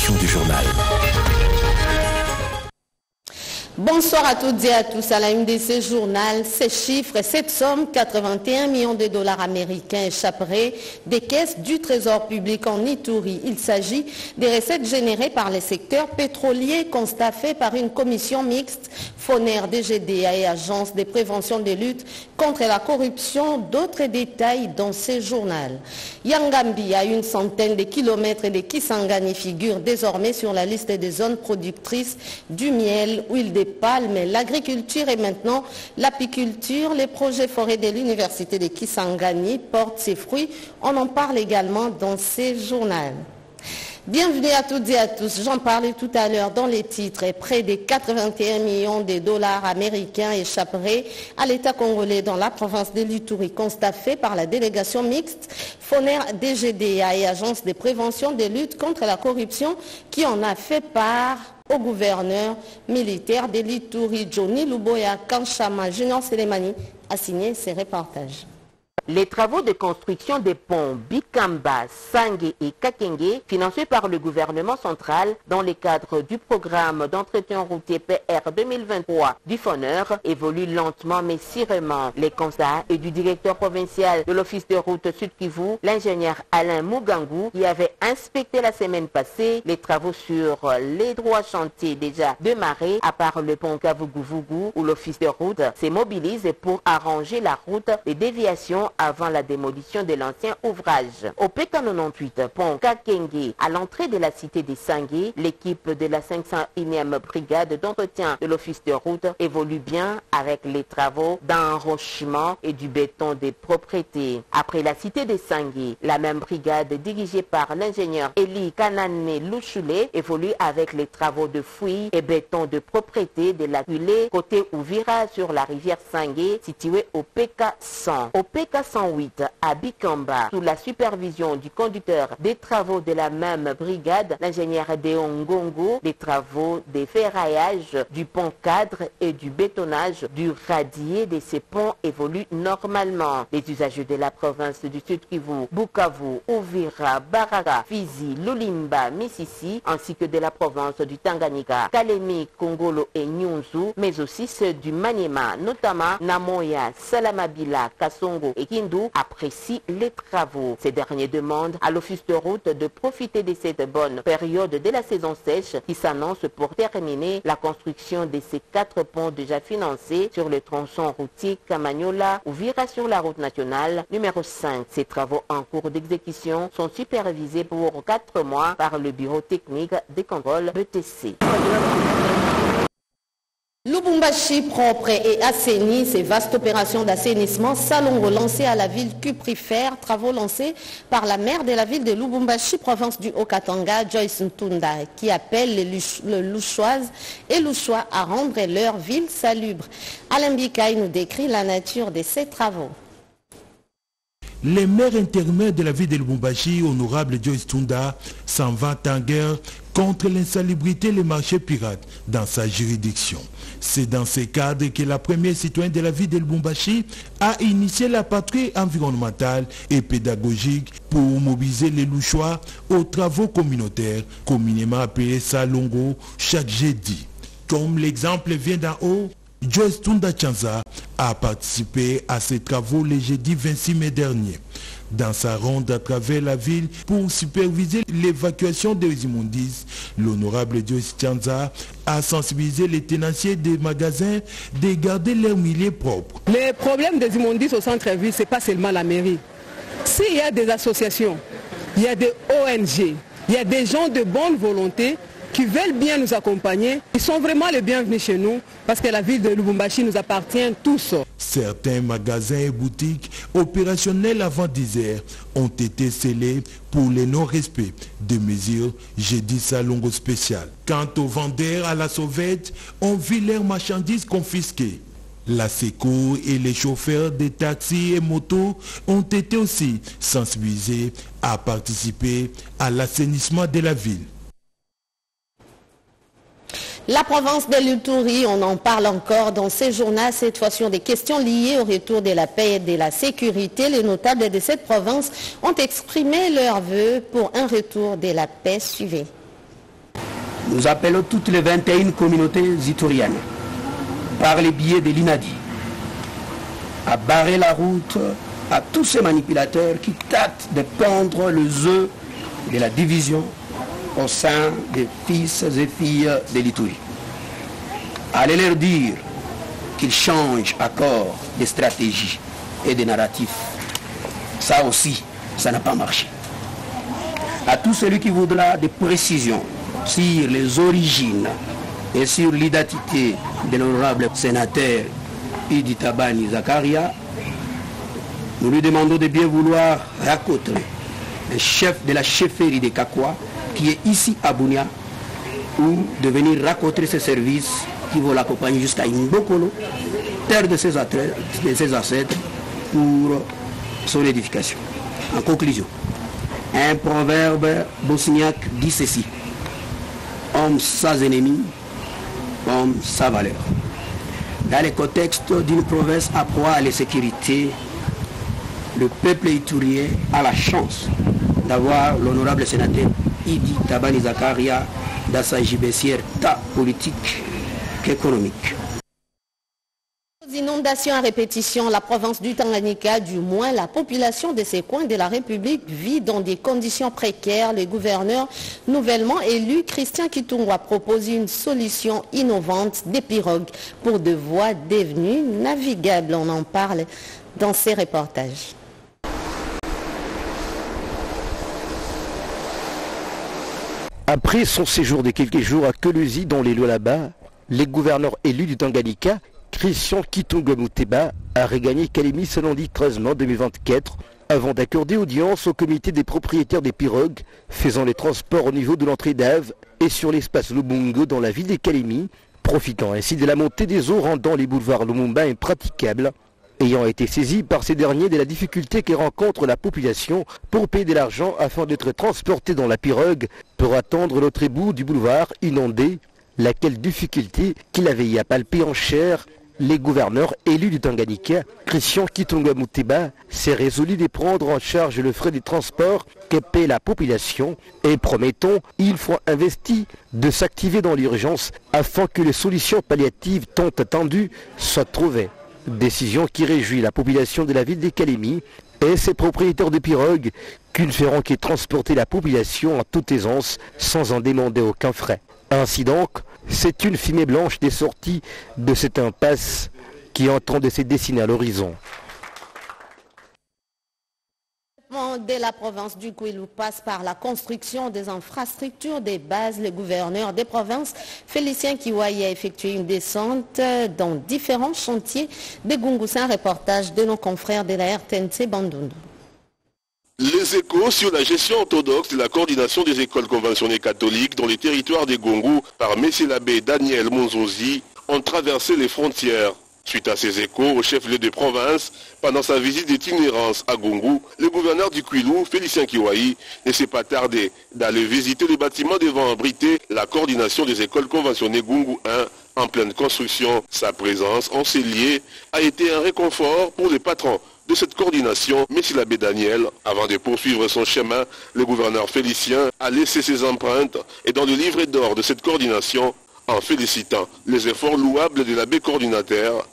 édition du journal. Bonsoir à toutes et à tous. À la une de ce journal, ces chiffres et cette somme, 81 millions de dollars américains échapperaient des caisses du Trésor public en Ituri. Il s'agit des recettes générées par les secteurs pétroliers, constat fait par une commission mixte, FONER, DGDA et Agence de prévention de lutte contre la corruption. D'autres détails dans ce journal. Yangambi, à une centaine de kilomètres de Kisangani, figure désormais sur la liste des zones productrices du miel, huile de palme, l'agriculture et maintenant l'apiculture. Les projets forêts de l'université de Kisangani portent ses fruits. On en parle également dans ces journaux. Bienvenue à toutes et à tous. J'en parlais tout à l'heure dans les titres. Près de 81 millions de dollars américains échapperaient à l'État congolais dans la province de l'Ituri. Constat fait par la délégation mixte FONER, DGDA et Agence de prévention de lutte contre la corruption qui en a fait part au gouverneur militaire de l'Ituri. Johnny Luboya Kanchama Junior Selemani a signé ces reportages. Les travaux de construction des ponts Bikamba, Sangue et Kakenge, financés par le gouvernement central dans le cadre du programme d'entretien routier PR 2023 du FONER, évoluent lentement mais sûrement. Les constats et du directeur provincial de l'Office de route Sud-Kivu, l'ingénieur Alain Mugangu, qui avait inspecté la semaine passée les travaux sur les droits chantiers déjà démarrés, à part le pont Kavuguvugu, où l'Office de route se mobilise pour arranger la route des déviations avant la démolition de l'ancien ouvrage. Au PK98, pont Kakenge, à l'entrée de la cité des Sangué, l'équipe de la 501e brigade d'entretien de l'office de route évolue bien avec les travaux d'enrochement et du béton des propriétés. Après la cité des Sangué, la même brigade dirigée par l'ingénieur Eli Kanane Louchoulé évolue avec les travaux de fouilles et béton de propriété de la culée côté Ouvira sur la rivière Sangué, située au PK100. Au PK 108 à Bikamba, sous la supervision du conducteur des travaux de la même brigade, l'ingénieur Deongongo, les travaux des ferraillages du pont cadre et du bétonnage du radier de ces ponts évoluent normalement. Les usagers de la province du Sud-Kivu, Bukavu, Uvira, Baraka, Fizi, Lulimba, Misisi, ainsi que de la province du Tanganyika, Kalemi, Kongolo et Nyunzu, mais aussi ceux du Maniema, notamment Namoya, Salamabila, Kasongo et Kindu apprécient les travaux. Ces derniers demandent à l'office de route de profiter de cette bonne période de la saison sèche qui s'annonce pour terminer la construction de ces 4 ponts déjà financés sur le tronçon routier Kamanyola ou Vira sur la route nationale numéro 5. Ces travaux en cours d'exécution sont supervisés pour 4 mois par le bureau technique des contrôles BTC. Lubumbashi propre et assaini, ces vastes opérations d'assainissement Salongo lancées à la ville cuprifère, travaux lancés par la maire de la ville de Lubumbashi, province du Haut-Katanga, Joyce Ntunda, qui appelle les Louchoises et Louchois à rendre leur ville salubre. Alain Bikaï nous décrit la nature de ces travaux. Les maires intérimaires de la ville de Lubumbashi, honorable Joyce Ntunda, s'en va en guerre contre l'insalubrité et les marchés pirates dans sa juridiction. C'est dans ce cadre que la première citoyenne de la ville de Lubumbashi a initié la patrouille environnementale et pédagogique pour mobiliser les Louchois aux travaux communautaires, communément appelés Salongo, chaque jeudi. Comme l'exemple vient d'en haut, Joyce Ntunda Chanza a participé à ces travaux le jeudi 26 mai dernier. Dans sa ronde à travers la ville pour superviser l'évacuation des immondices, l'honorable Joyce Chanza a sensibilisé les tenanciers des magasins de garder leurs milieux propres. Les problèmes des immondices au centre-ville, ce n'est pas seulement la mairie. S'il y a des associations, il y a des ONG, il y a des gens de bonne volonté qui veulent bien nous accompagner, ils sont vraiment les bienvenus chez nous parce que la ville de Lubumbashi nous appartient tous. Certains magasins et boutiques opérationnels avant 10 heures ont été scellés pour le non-respect des mesures jeudi Salongo spécial. Quant aux vendeurs à la sauvette, on vit leurs marchandises confisquées. La Secours et les chauffeurs des taxis et motos ont été aussi sensibilisés à participer à l'assainissement de la ville. La province de l'Ituri, on en parle encore dans ces journaux, cette fois sur des questions liées au retour de la paix et de la sécurité. Les notables de cette province ont exprimé leurs vœux pour un retour de la paix. Suivez. Nous appelons toutes les 21 communautés itouriennes, par les biais de l'INADI, à barrer la route à tous ces manipulateurs qui tâtent de pondre les œufs de la division au sein des fils et filles de l'Ituri. Allez leur dire qu'ils changent encore de stratégie et de narratif. Ça aussi, ça n'a pas marché. À tout celui qui voudra des précisions sur les origines et sur l'identité de l'honorable sénateur Idi Tabani Zakaria, nous lui demandons de bien vouloir raconter le chef de la chefferie de Kakwa qui est ici à Bunia, ou de venir raconter ses services qui vont l'accompagner jusqu'à Imbokolo, terre de ses ancêtres, pour son édification. En conclusion, un proverbe bosniaque dit ceci: homme sans ennemi, homme sans valeur. Dans le contexte d'une province à proie à l'insécurité, le peuple iturien a la chance d'avoir l'honorable sénateur Idi Tabani Zakaria dans sa gibecière tant politique qu'économique. Inondations à répétition, la province du Tanganyika, du moins la population de ces coins de la République, vit dans des conditions précaires. Le gouverneur nouvellement élu, Christian Kitungwa, propose une solution innovante, des pirogues pour de voies devenues navigables. On en parle dans ces reportages. Après son séjour de quelques jours à Kolwezi dans les Lualaba, les gouverneurs élus du Tanganyika, Christian Kitungwa Muteba, a regagné Kalemi ce lundi 13 mai 2024 avant d'accorder audience au comité des propriétaires des pirogues faisant les transports au niveau de l'entrée d'Ave et sur l'espace Lubungo dans la ville de Kalemi, profitant ainsi de la montée des eaux rendant les boulevards Lumumba impraticables, ayant été saisi par ces derniers de la difficulté que rencontre la population pour payer de l'argent afin d'être transporté dans la pirogue pour attendre l'autre bout du boulevard inondé, laquelle difficulté qu'il avait y à palper en chair. Les gouverneurs élus du Tanganyika, Christian Kitungwa Muteba, s'est résolu de prendre en charge le frais des transports que paie la population et promettons, une fois investi, de s'activer dans l'urgence afin que les solutions palliatives tant attendues soient trouvées. Décision qui réjouit la population de la ville de Kalemi et ses propriétaires de pirogues qui ne feront que transporter la population en toute aisance sans en demander aucun frais. Ainsi donc, c'est une fumée blanche des sorties de cette impasse qui est en train de se dessiner à l'horizon. De la province du Kwilu passe par la construction des infrastructures des bases. Le gouverneur des provinces, Félicien Kiwai, a effectué une descente dans différents chantiers de Gungu. Un reportage de nos confrères de la RTNC Bandundu. Les échos sur la gestion orthodoxe de la coordination des écoles conventionnées catholiques dans les territoires des Gungu par Messier l'abbé Daniel Monzozi ont traversé les frontières. Suite à ces échos au chef-lieu de province, pendant sa visite d'itinérance à Gungu, le gouverneur du Kwilu, Félicien Kiwai, ne s'est pas tardé d'aller visiter le bâtiment devant abriter la coordination des écoles conventionnées Gungu 1 en pleine construction. Sa présence en ces lieux a été un réconfort pour les patrons de cette coordination, Messier l'abbé Daniel. Avant de poursuivre son chemin, le gouverneur Félicien a laissé ses empreintes et dans le livret d'or de cette coordination, en félicitant les efforts louables de l'abbé coordinateur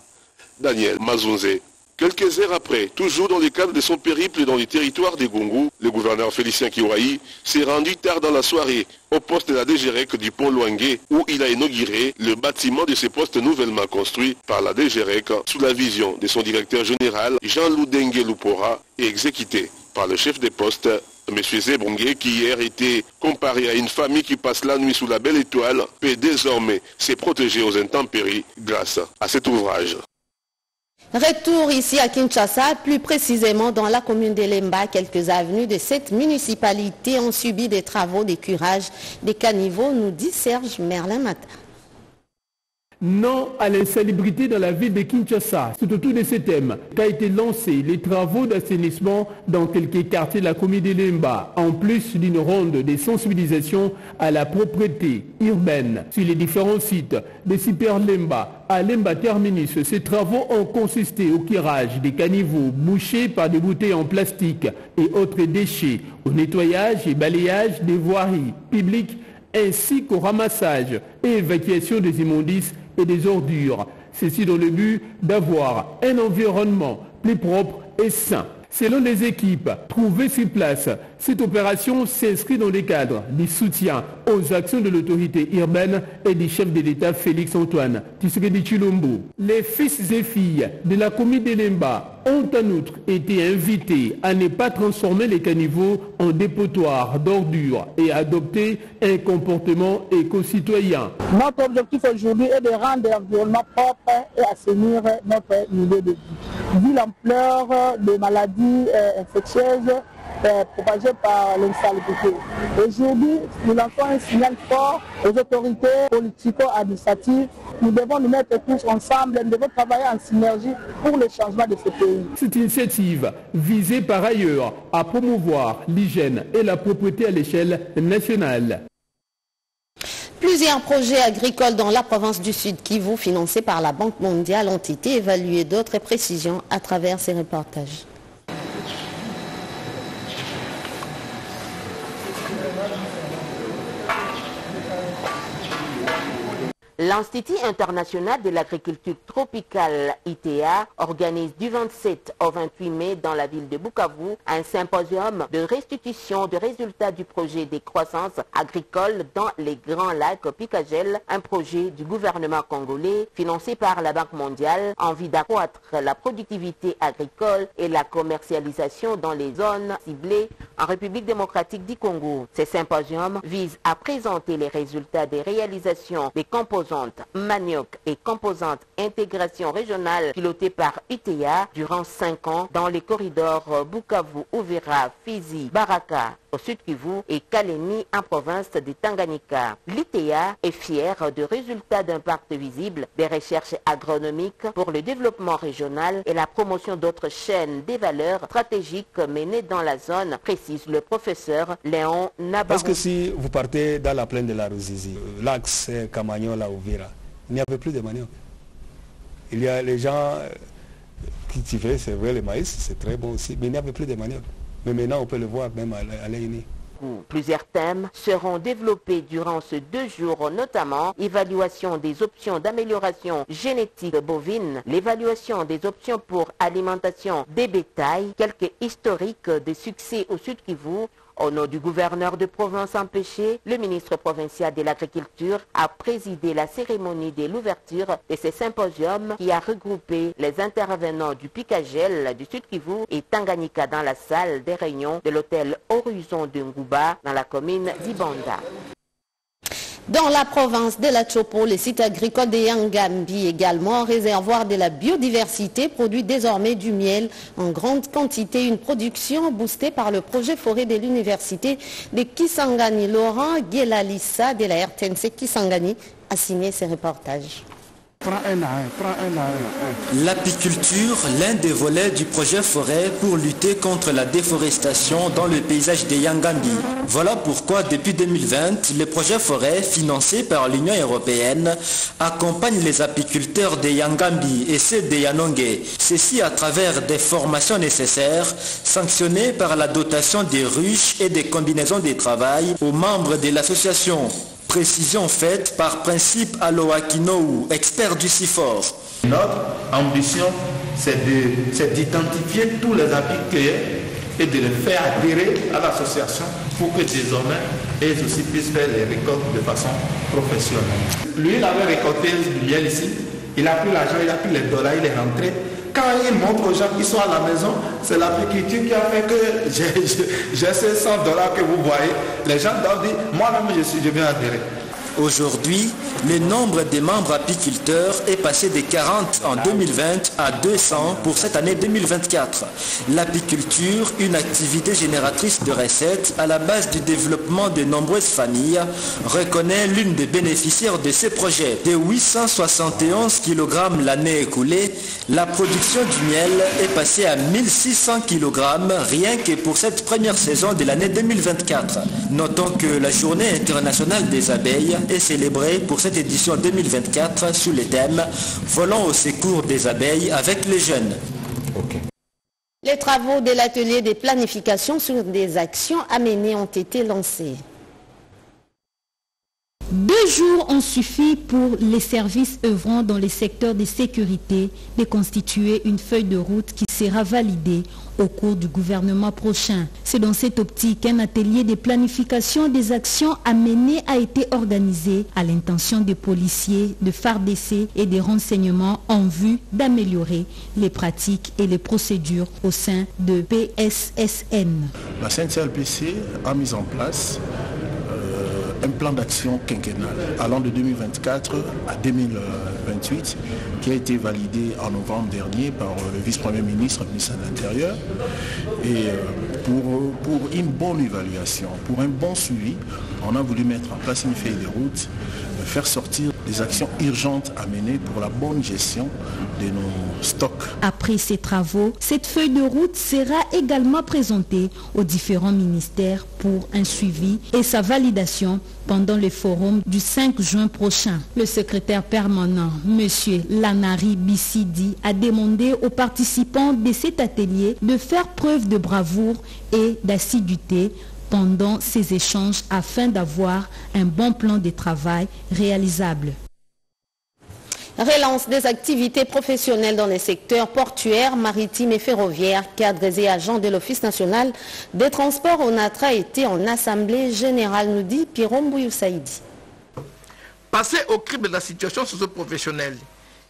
Daniel Mazunze. Quelques heures après, toujours dans le cadre de son périple dans les territoires des Gungu, le gouverneur Félicien Kiwai s'est rendu tard dans la soirée au poste de la DGREC du pont Luangue où il a inauguré le bâtiment de ces postes nouvellement construits par la DGREC sous la vision de son directeur général Jean-Loup Dengue Lupora et exécuté par le chef des postes M. Zebongue qui hier était comparé à une famille qui passe la nuit sous la belle étoile peut désormais se protéger aux intempéries grâce à cet ouvrage. Retour ici à Kinshasa, plus précisément dans la commune de Lemba. Quelques avenues de cette municipalité ont subi des travaux de curage des caniveaux, nous dit Serge Merlin-Matin. Non à l'insalubrité dans la ville de Kinshasa. C'est autour de ce thème qu'a été lancé les travaux d'assainissement dans quelques quartiers de la commune de Lemba, en plus d'une ronde de sensibilisation à la propreté urbaine sur les différents sites de Super Lemba à Lemba Terminus. Ces travaux ont consisté au curage des caniveaux bouchés par des bouteilles en plastique et autres déchets, au nettoyage et balayage des voiries publiques ainsi qu'au ramassage et évacuation des immondices et des ordures. Ceci dans le but d'avoir un environnement plus propre et sain. Selon les équipes trouvées sur place, cette opération s'inscrit dans le cadre du soutien aux actions de l'autorité urbaine et du chef de l'État Félix-Antoine Tshisekedi Tshilombo. Les fils et filles de la commune de Lemba ont en outre été invités à ne pas transformer les caniveaux en dépotoirs d'ordures et à adopter un comportement éco-citoyen. Notre objectif aujourd'hui est de rendre l'environnement propre et assainir notre milieu de vie. Vu l'ampleur des maladies infectieuses propagées par l'insalubrité. Aujourd'hui, nous lançons un signal fort aux autorités politico-administratives. Nous devons nous mettre tous ensemble, nous devons travailler en synergie pour le changement de ce pays. Cette initiative visait par ailleurs à promouvoir l'hygiène et la propreté à l'échelle nationale. Plusieurs projets agricoles dans la province du Sud Kivu, financés par la Banque mondiale, ont été évalués. D'autres précisions à travers ces reportages. L'Institut international de l'agriculture tropicale ITA organise du 27 au 28 mai dans la ville de Bukavu un symposium de restitution de résultats du projet des croissances agricoles dans les Grands Lacs Picagel, un projet du gouvernement congolais financé par la Banque mondiale en vue d'accroître la productivité agricole et la commercialisation dans les zones ciblées en République démocratique du Congo. Ce symposium vise à présenter les résultats des réalisations des composantes manioc et composantes intégration régionale pilotées par ITA durant 5 ans dans les corridors Bukavu, Uvira, Fizi, Baraka au Sud Kivu et Kalemi en province de Tanganyika. L'ITA est fier de résultats d'impact visibles des recherches agronomiques pour le développement régional et la promotion d'autres chaînes des valeurs stratégiques menées dans la zone, précise le professeur Léon Nabarou. Parce que si vous partez dans la plaine de la Ruzizi, l'axe Kamanyola, Uvira, il n'y avait plus de manioc. Il y a les gens qui cultivaient, c'est vrai, le maïs, c'est très bon aussi, mais il n'y avait plus de manioc. Mais maintenant, on peut le voir même à l'Aïni. Plusieurs thèmes seront développés durant ces 2 jours, notamment évaluation des options d'amélioration génétique bovine, l'évaluation des options pour alimentation des bétails, quelques historiques de succès au Sud Kivu. Au nom du gouverneur de province empêché, le ministre provincial de l'Agriculture a présidé la cérémonie de l'ouverture de ce symposium qui a regroupé les intervenants du Picagel, du Sud Kivu et Tanganyika dans la salle des réunions de l'hôtel Horizon de Ngouba dans la commune d'Ibanda. Dans la province de la Chopo, le site agricole de Yangambi, également réservoir de la biodiversité, produit désormais du miel en grande quantité. Une production boostée par le projet forêt de l'université de Kisangani. Laurent Guélalissa de la RTNC Kisangani a signé ces reportages. L'apiculture, l'un des volets du projet forêt pour lutter contre la déforestation dans le paysage de Yangambi. Voilà pourquoi depuis 2020, le projet forêt financé par l'Union européenne accompagne les apiculteurs de Yangambi et ceux de Yanongé. Ceci à travers des formations nécessaires sanctionnées par la dotation des ruches et des combinaisons de travail aux membres de l'association. Précision faite par Principe Aloakinou, expert du CIFOR. Notre ambition, c'est d'identifier tous les apiculteurs et de les faire adhérer à l'association pour que désormais, elles aussi puissent faire les récoltes de façon professionnelle. Lui, il avait récolté du miel ici, il a pris l'argent, il a pris les dollars, il est rentré. Quand il montre aux gens qui sont à la maison, c'est l'apiculture qui a fait que j'ai ces 100 $ que vous voyez. Les gens doivent dire, moi-même je viens adhérer. Aujourd'hui, le nombre des membres apiculteurs est passé de 40 en 2020 à 200 pour cette année 2024. L'apiculture, une activité génératrice de recettes à la base du développement de nombreuses familles, reconnaît l'une des bénéficiaires de ces projets. De 871 kg l'année écoulée, la production du miel est passée à 1600 kg rien que pour cette première saison de l'année 2024. Notons que la Journée internationale des abeilles est célébrée pour cette édition 2024 sous le thème « Volons au secours des abeilles avec les jeunes ». Les travaux de l'atelier de planification sur des actions à mener ont été lancés. 2 jours ont suffi pour les services œuvrant dans les secteurs de sécurité de constituer une feuille de route qui sera validée au cours du gouvernement prochain. C'est dans cette optique qu'un atelier de planification des actions à mener a été organisé à l'intention des policiers, de FARDC et des renseignements en vue d'améliorer les pratiques et les procédures au sein de PSSN. La CNCLPC a mis en place un plan d'action quinquennal allant de 2024 à 2028 qui a été validé en novembre dernier par le vice-premier ministre, ministre de l'Intérieur. Et pour une bonne évaluation, pour un bon suivi, on a voulu mettre en place une feuille de route, faire sortir des actions urgentes à mener pour la bonne gestion de nos stocks. Après ces travaux, cette feuille de route sera également présentée aux différents ministères pour un suivi et sa validation pendant le forum du 5 juin prochain. Le secrétaire permanent, M. Lanari Bissidi, a demandé aux participants de cet atelier de faire preuve de bravoure et d'assiduité pendant ces échanges afin d'avoir un bon plan de travail réalisable. Relance des activités professionnelles dans les secteurs portuaires, maritimes et ferroviaires. Cadres et agents de l'Office national des transports ONATRA étaient en assemblée générale, nous dit Pierre Mbouyou Saïdi. Passer au crible de la situation socio-professionnelle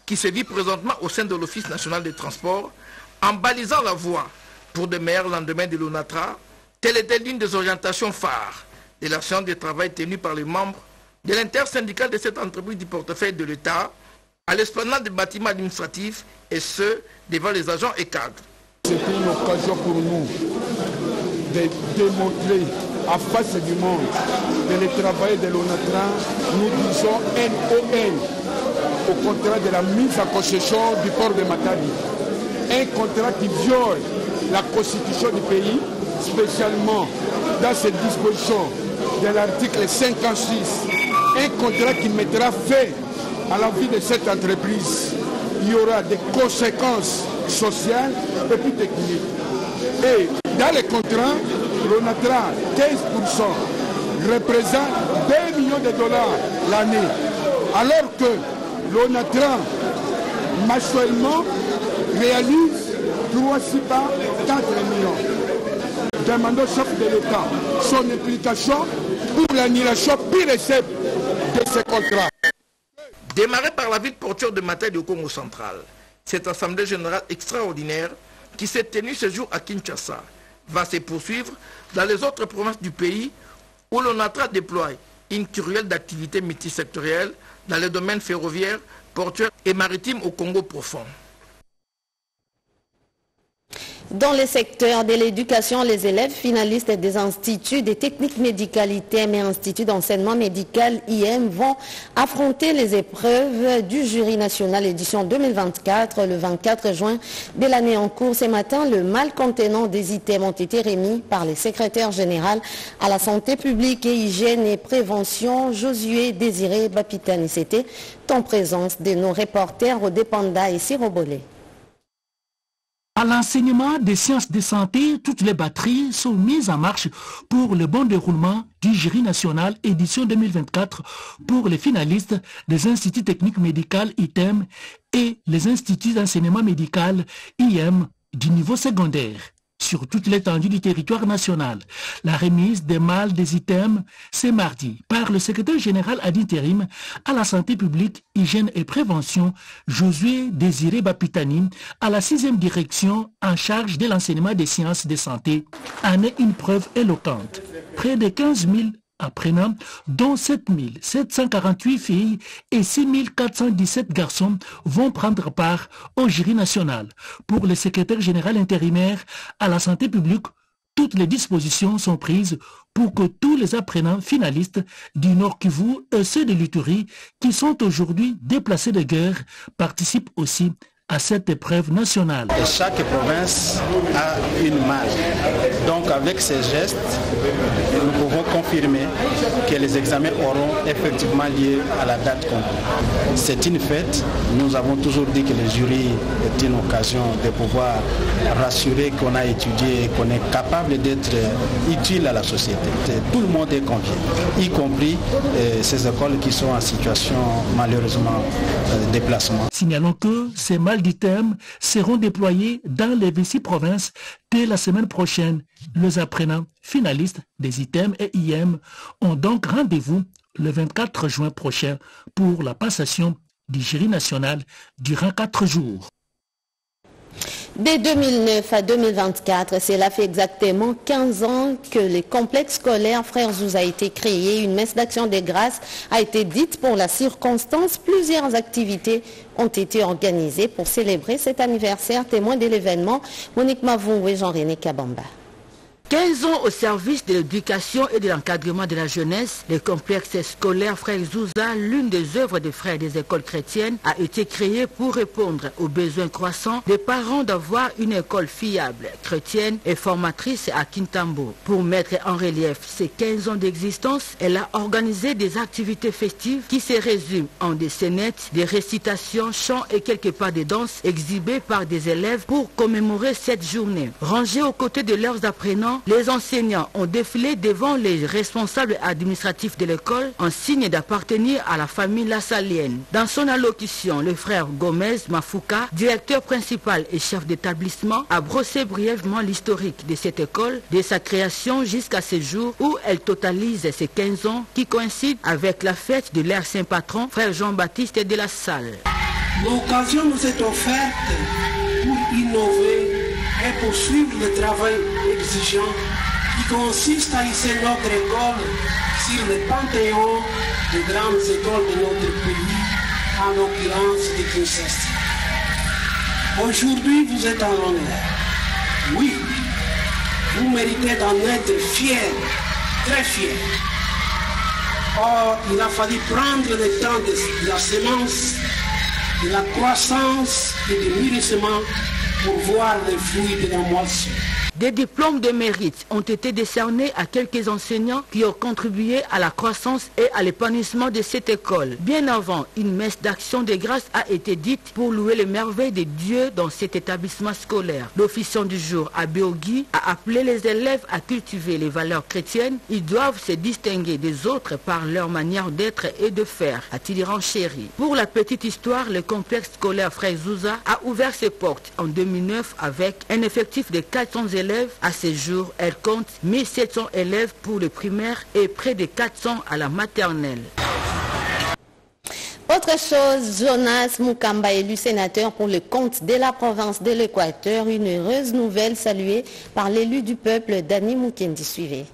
qui se vit présentement au sein de l'Office national des transports, en balisant la voie pour de meilleurs lendemains de l'ONATRA, telle était l'une des orientations phares de la séance de travail tenue par les membres de l'intersyndicale de cette entreprise du portefeuille de l'État à l'esplanade des bâtiments administratifs et ceux devant les agents et cadres. C'était une occasion pour nous de démontrer à face du monde que le travail de l'ONATRA, nous disons NON, au contrat de la mise en concession du port de Matadi. Un contrat qui viole la constitution du pays, spécialement dans cette disposition de l'article 56, un contrat qui mettra fin à la vie de cette entreprise. Il y aura des conséquences sociales et puis techniques. Et dans les contrats, l'ONATRA, 15% représente 2 millions de dollars l'année, alors que l'ONATRA, mensuellement, réalise 4 millions. Demandons au chef de l'État son implication pour l'annulation pure et simple de ces contrats. Démarrée par la ville portuaire de Matadi au Congo central, cette assemblée générale extraordinaire qui s'est tenue ce jour à Kinshasa va se poursuivre dans les autres provinces du pays où l'ONATRA déploie une kyrielle d'activités multisectorielles dans les domaines ferroviaires, portuaires et maritimes au Congo profond. Dans le secteur de l'éducation, les élèves finalistes des instituts de techniques médicales ITEM et instituts d'enseignement médical IM vont affronter les épreuves du jury national édition 2024 le 24 juin de l'année en cours. Ce matin, le mal contenant des items ont été remis par le secrétaire général à la santé publique et hygiène et prévention, Josué Désiré Bapitani. C'était en présence de nos reporters Odepanda et Sirobolé. À l'enseignement des sciences de santé, toutes les batteries sont mises en marche pour le bon déroulement du jury national édition 2024 pour les finalistes des instituts techniques médicaux ITEM et les instituts d'enseignement médical IM du niveau secondaire. Sur toute l'étendue du territoire national. La remise des malles des items, c'est mardi, par le secrétaire général ad intérim à la santé publique, hygiène et prévention, Josué Désiré Bapitani, à la 6e direction en charge de l'enseignement des sciences de santé, en est une preuve éloquente. Près de 15 000 apprenants, dont 7 748 filles et 6 417 garçons vont prendre part au jury national. Pour le secrétaire général intérimaire à la santé publique, toutes les dispositions sont prises pour que tous les apprenants finalistes du Nord Kivu et ceux de l'Ituri qui sont aujourd'hui déplacés de guerre participent aussi à cette épreuve nationale. Et chaque province a une marge. Donc avec ces gestes, nous pouvons confirmer que les examens auront effectivement lieu à la date convenue. C'est une fête. Nous avons toujours dit que le jury est une occasion de pouvoir rassurer qu'on a étudié et qu'on est capable d'être utile à la société. Tout le monde est convié, y compris ces écoles qui sont en situation malheureusement de déplacement. Signalons que ces malditermes seront déployés dans les 26 provinces dès la semaine prochaine. Les apprenants finalistes des ITEM et IM ont donc rendez-vous le 24 juin prochain pour la passation du jury national durant 4 jours. Dès 2009 à 2024, cela fait exactement 15 ans que le complexe scolaire Frères Zouza a été créé. Une messe d'action des grâces a été dite pour la circonstance. Plusieurs activités ont été organisées pour célébrer cet anniversaire. Témoin de l'événement, Monique Mavou et Jean-René Kabamba. 15 ans au service de l'éducation et de l'encadrement de la jeunesse, le complexe scolaire Frères Zouza, l'une des œuvres des frères des écoles chrétiennes, a été créé pour répondre aux besoins croissants des parents d'avoir une école fiable, chrétienne et formatrice à Kintambo. Pour mettre en relief ces 15 ans d'existence, elle a organisé des activités festives qui se résument en des scénettes, des récitations, chants et quelques pas de danse exhibés par des élèves pour commémorer cette journée. Rangés aux côtés de leurs apprenants, les enseignants ont défilé devant les responsables administratifs de l'école en signe d'appartenir à la famille lassalienne. Dans son allocution, le frère Gomez Mafouka, directeur principal et chef d'établissement, a brossé brièvement l'historique de cette école, de sa création jusqu'à ce jour où elle totalise ses 15 ans qui coïncident avec la fête de leur saint patron, frère Jean-Baptiste de la Salle. L'occasion nous est offerte pour innover et poursuivre le travail exigeant qui consiste à hisser notre école sur le panthéon des grandes écoles de notre pays, en l'occurrence de Kinshasa. Aujourd'hui, vous êtes en l'honneur. Oui, vous méritez d'en être fiers, très fiers. Or, il a fallu prendre le temps de la sémence, de la croissance et du mûrissement pour voir les fruits de la moisson. Des diplômes de mérite ont été décernés à quelques enseignants qui ont contribué à la croissance et à l'épanouissement de cette école. Bien avant, une messe d'action de grâce a été dite pour louer les merveilles de Dieu dans cet établissement scolaire. L'officiant du jour, Abbé Ogui, a appelé les élèves à cultiver les valeurs chrétiennes. Ils doivent se distinguer des autres par leur manière d'être et de faire, a-t-il renchéri. Pour la petite histoire, le complexe scolaire Frères Zouza a ouvert ses portes en 2009 avec un effectif de 400 élèves. À ce jour, elle compte 1700 élèves pour le primaire et près de 400 à la maternelle. Autre chose, Jonas Mukamba élu sénateur pour le compte de la province de l'Équateur. Une heureuse nouvelle saluée par l'élu du peuple, Dani Mukendi. Suivez.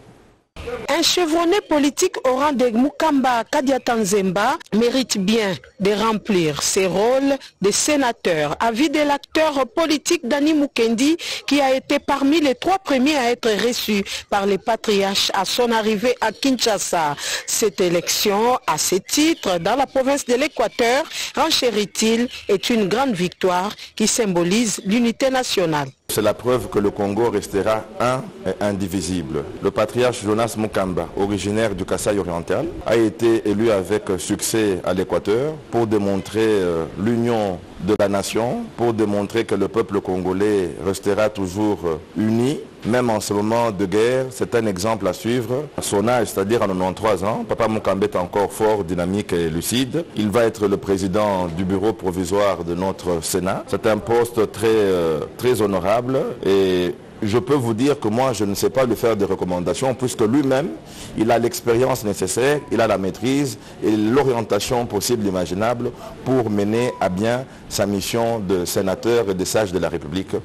Un chevronné politique au rang de Mukamba Kadiata Nzemba mérite bien de remplir ses rôles de sénateur. Avis de l'acteur politique Dani Mukendi qui a été parmi les 3 premiers à être reçus par les patriarches à son arrivée à Kinshasa. Cette élection, à ce titre, dans la province de l'Équateur, renchérit-il, est une grande victoire qui symbolise l'unité nationale. C'est la preuve que le Congo restera un et indivisible. Le patriarche Jonas Mukamba, originaire du Kasaï oriental, a été élu avec succès à l'Équateur pour démontrer l'union de la nation, pour démontrer que le peuple congolais restera toujours uni, même en ce moment de guerre. C'est un exemple à suivre. À son âge, c'est-à-dire à 93 ans, Papa Mukamba est encore fort, dynamique et lucide. Il va être le président du bureau provisoire de notre Sénat. C'est un poste très honorable et je peux vous dire que moi, je ne sais pas lui faire des recommandations puisque lui-même, il a l'expérience nécessaire, il a la maîtrise et l'orientation possible, imaginable pour mener à bien sa mission de sénateur et de sage de la République.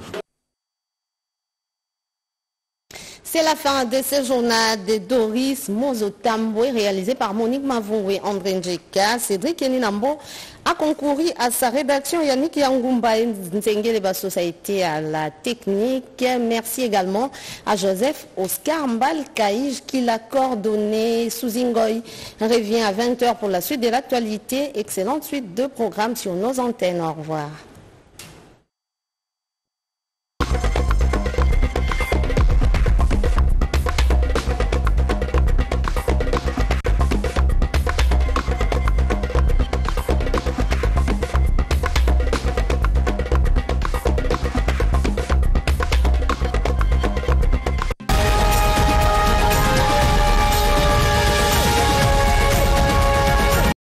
C'est la fin de ce journal de Doris Mozotambwe réalisé par Monique Mavoué, André Njeka. Cédric Eninambo a concouru à sa rédaction. Yannick Yangumba Nzengele Basso a été à la technique. Merci également à Joseph Oscar Mbalkaïj qui l'a coordonné. Souzingoy revient à 20h pour la suite de l'actualité. Excellente suite de programmes sur nos antennes. Au revoir.